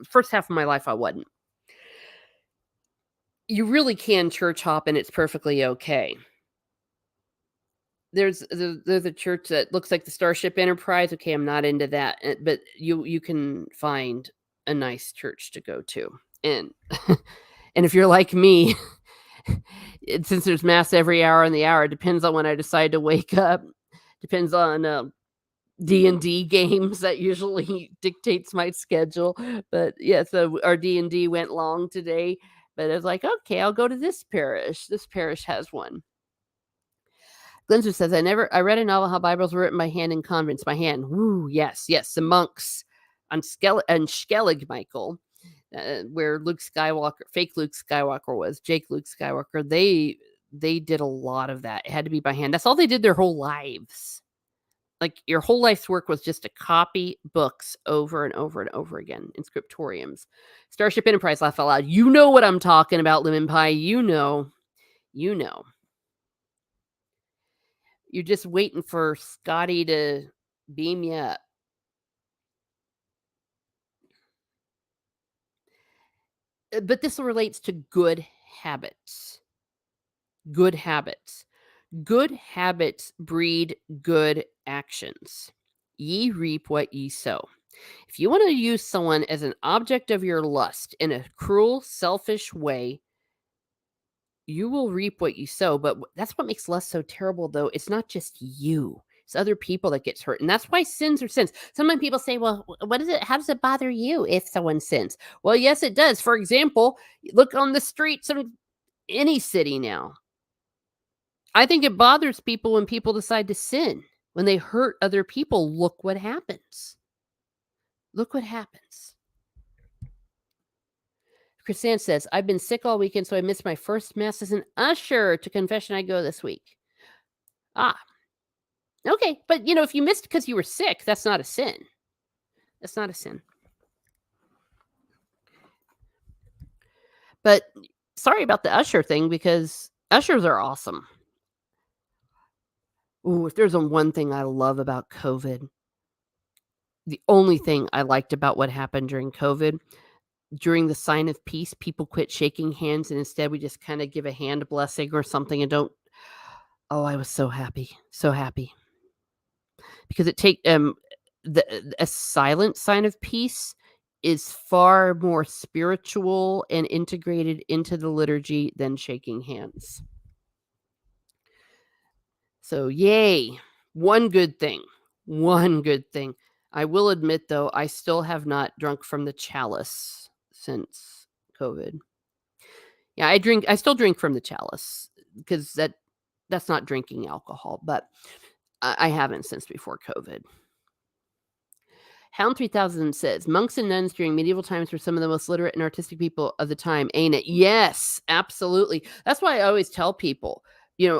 first half of my life I wasn't. You really can church hop and it's perfectly okay. There's a church that looks like the Starship Enterprise. Okay, I'm not into that, but you can find a nice church to go to, and and if you're like me, since there's mass every hour in the hour, it depends on when I decide to wake up. Depends on D&D games that usually dictates my schedule. But yeah, so our D&D went long today, but it's like, okay, I'll go to this parish. This parish has one. Glenser says, I read a novel how Bibles were written by hand in convents by hand. Woo, yes, yes. The monks on Skellig Michael, where Luke Skywalker, fake Luke Skywalker was, Jake Luke Skywalker, they did a lot of that. It had to be by hand. That's all they did their whole lives. Like your whole life's work was just to copy books over and over and over again in scriptoriums. Starship Enterprise, laugh out loud. You know what I'm talking about, Lemon Pie. You know. You know. You're just waiting for Scotty to beam you up. But this relates to good habits. Good habits. Good habits breed good actions. Ye reap what ye sow. If you want to use someone as an object of your lust in a cruel, selfish way, you will reap what you sow. But that's what makes lust so terrible, though. It's not just you. It's other people that gets hurt. And that's why sins are sins. Sometimes people say, well, what is it? How does it bother you if someone sins? Well, yes, it does. For example, look on the streets of any city now. I think it bothers people when people decide to sin. When they hurt other people, look what happens. Look what happens. Chrisanne says, I've been sick all weekend, so I missed my first mass as an usher. To confession, I go this week. Ah, okay. But, if you missed because you were sick, that's not a sin. That's not a sin. But sorry about the usher thing because ushers are awesome. Ooh, if there's one thing I love about COVID, the only thing I liked about what happened during COVID, during the sign of peace, people quit shaking hands and instead we just kind of give a hand blessing or something and don't. Oh, I was so happy. So happy. Because it take a silent sign of peace is far more spiritual and integrated into the liturgy than shaking hands. So, yay. One good thing. One good thing. I will admit, though, I still have not drunk from the chalice since COVID. Yeah, I still drink from the chalice because that's not drinking alcohol, but I haven't since before COVID. Hound 3000 says, monks and nuns during medieval times were some of the most literate and artistic people of the time, ain't it? Yes, absolutely. That's why I always tell people,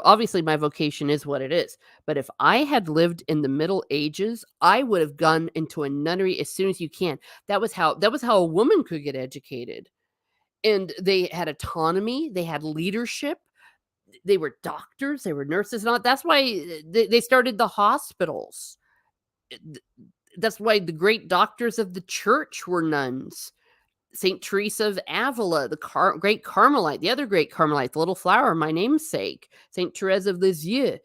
obviously my vocation is what it is. But if I had lived in the Middle Ages, I would have gone into a nunnery as soon as you can. That was how a woman could get educated. And they had autonomy, they had leadership, they were doctors, they were nurses, and all. That's why they started the hospitals. That's why the great doctors of the church were nuns. Saint Teresa of Avila, the great Carmelite, the other great Carmelite, the little flower, my namesake. Saint Therese of Lisieux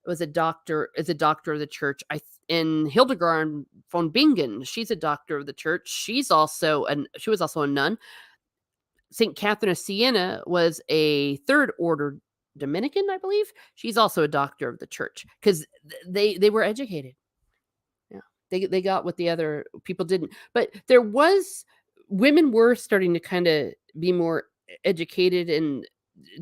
was a doctor, is a doctor of the church. And Hildegard von Bingen, she's a doctor of the church. She was also a nun. Saint Catherine of Siena was a third order Dominican, I believe. She's also a doctor of the church because they were educated. Yeah. They got what the other people didn't. But women were starting to kind of be more educated, and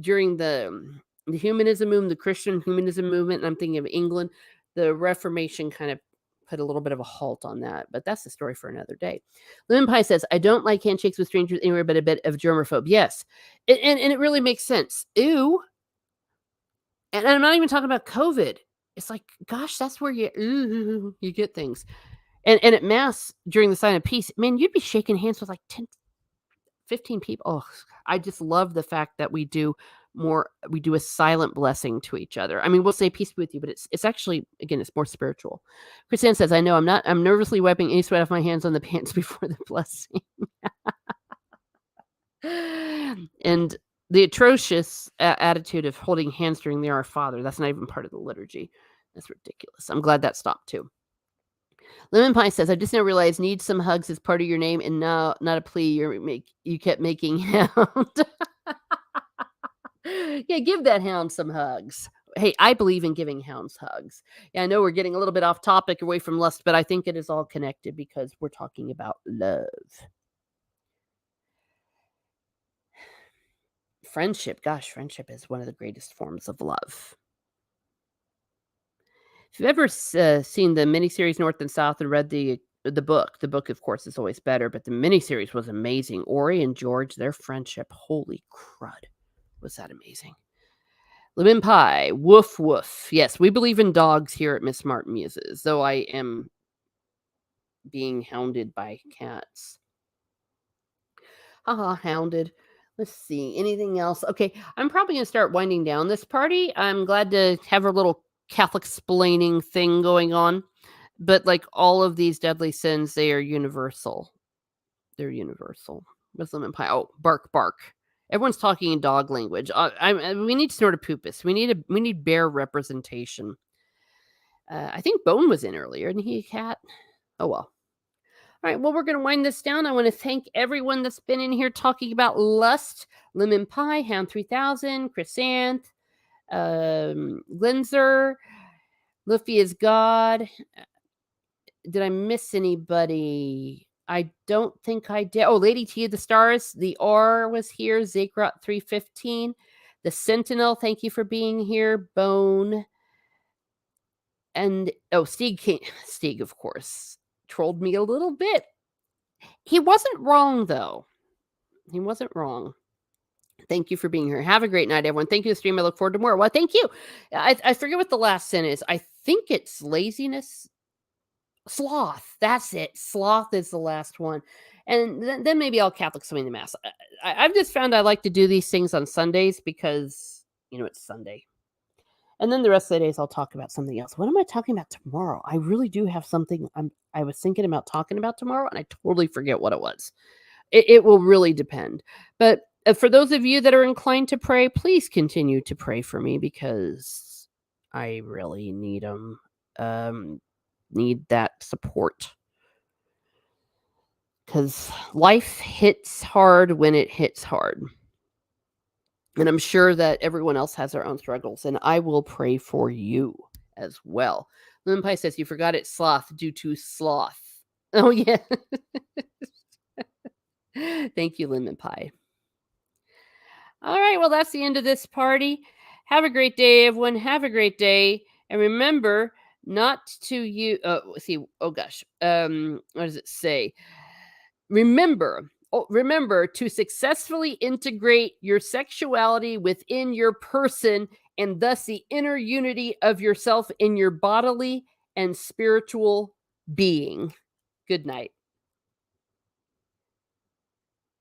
during the humanism movement, the Christian humanism movement, and I'm thinking of England, the Reformation kind of put a little bit of a halt on that, but that's the story for another day. Lemon Pie says, I don't like handshakes with strangers anywhere, but a bit of germaphobe. Yes. And it really makes sense. Ew. And I'm not even talking about COVID. It's like, gosh, that's where you get things. And at mass during the sign of peace, man, you'd be shaking hands with like 10, 15 people. Oh, I just love the fact that we do a silent blessing to each other. I mean, we'll say peace be with you, but it's actually, again, it's more spiritual. Christiane says, I know I'm nervously wiping any sweat off my hands on the pants before the blessing. And the atrocious attitude of holding hands during the Our Father, that's not even part of the liturgy. That's ridiculous. I'm glad that stopped too. Lemon Pie says, I just now realized need some hugs is part of your name and now not a plea. You kept making hound. Yeah, give that hound some hugs. Hey, I believe in giving hounds hugs. Yeah, I know we're getting a little bit off topic away from lust, but I think it is all connected because we're talking about love. Friendship. Gosh, friendship is one of the greatest forms of love. If you've ever seen the miniseries North and South and read the book, of course, is always better, but the miniseries was amazing. Ori and George, their friendship, holy crud, was that amazing. Lemon Pie, woof woof. Yes, we believe in dogs here at Miss Smart Muses, though I am being hounded by cats. Haha, hounded. Let's see, anything else? Okay, I'm probably going to start winding down this party. I'm glad to have a little Catholic splaining thing going on. But like all of these deadly sins, they are universal. They're universal. Muslim and pie. Oh, bark, bark. Everyone's talking in dog language. We need snortopupus. We need bear representation. I think Bone was in earlier, isn't he a cat? Oh well. All right, well, we're going to wind this down. I want to thank everyone that's been in here talking about lust. Lemon Pie, Hound 3000, Chrysanth, Glenzer, Luffy is God. Did I miss anybody? I don't think I did. Oh, Lady T of the Stars. The R was here. Zakrot 315. The Sentinel, thank you for being here. Bone. And, Stieg, of course, trolled me a little bit. He wasn't wrong, though. He wasn't wrong. Thank you for being here. Have a great night, everyone. Thank you for the stream. I look forward to more. Well, thank you. I forget what the last sin is. I think it's laziness. Sloth. That's it. Sloth is the last one. And then maybe I'll Catholic swing the Mass. I've just found I like to do these things on Sundays because, it's Sunday. And then the rest of the days I'll talk about something else. What am I talking about tomorrow? I really do have something I was thinking about talking about tomorrow, and I totally forget what it was. It will really depend. But for those of you that are inclined to pray, please continue to pray for me because I really need them. Need that support. because life hits hard when it hits hard. And I'm sure that everyone else has their own struggles, and I will pray for you as well. Lemon Pie says, "You forgot it's sloth due to sloth." Oh, yeah. Thank you, Lemon Pie. All right, well, that's the end of this party. Have a great day, everyone. Have a great day. And remember not to you see, oh gosh. What does it say? Remember to successfully integrate your sexuality within your person and thus the inner unity of yourself in your bodily and spiritual being. Good night.